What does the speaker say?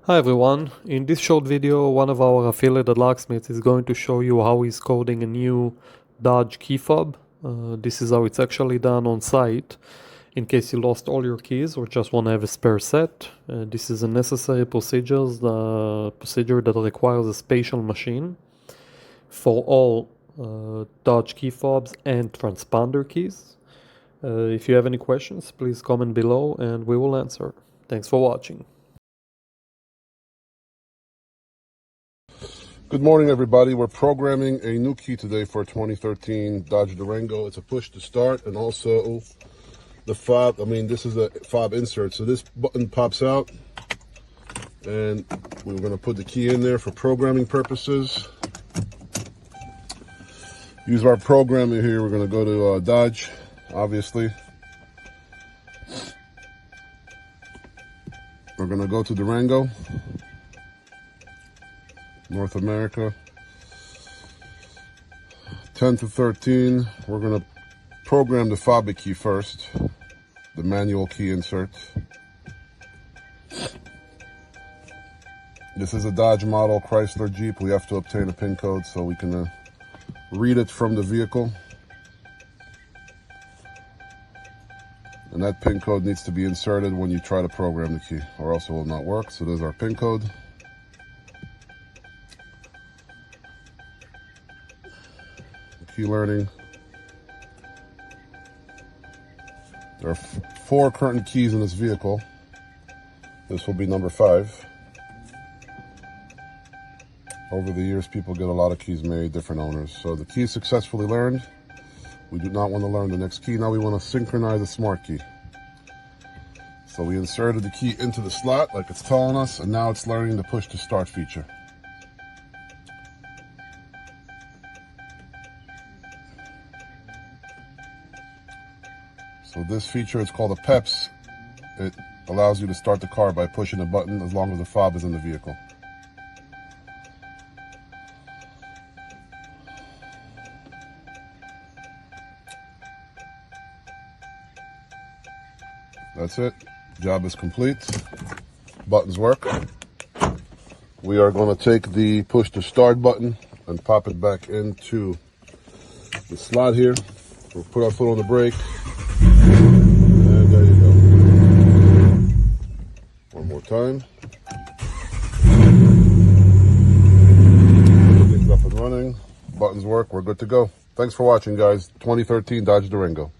Hi everyone, in this short video one of our affiliated locksmiths is going to show you how he's coding a new Dodge key fob. This is how it's actually done on site in case you lost all your keys or just want to have a spare set. This is a necessary procedure that requires a special machine for all Dodge key fobs and transponder keys. If you have any questions, please comment below and we will answer. Thanks for watching. Good morning, everybody. We're programming a new key today for 2013 Dodge Durango. It's a push to start, and also the fob. This is a fob insert. So this button pops out, and we're going to put the key in there for programming purposes. Use our programming here. We're going to go to Dodge, obviously. We're going to go to Durango, North America, 10 to 13. We're going to program the fob key first, the manual key insert. This is a Dodge model Chrysler Jeep. We have to obtain a PIN code so we can read it from the vehicle. And that PIN code needs to be inserted when you try to program the key, or else it will not work. So there's our PIN code. Key learning. There are 4 current keys in this vehicle. This will be number 5. Over the years, people get a lot of keys made, different owners. So the key is successfully learned. We do not want to learn the next key. Now we want to synchronize the smart key. So we inserted the key into the slot like it's telling us, and now it's learning the push to start feature. So this feature is called a PEPS. It allows you to start the car by pushing a button as long as the fob is in the vehicle. That's it. Job is complete. Buttons work. We are going to take the push to start button and pop it back into the slot here. We'll put our foot on the brake. And there you go. One more time. Everything's up and running. Buttons work. We're good to go. Thanks for watching, guys. 2013 Dodge Durango.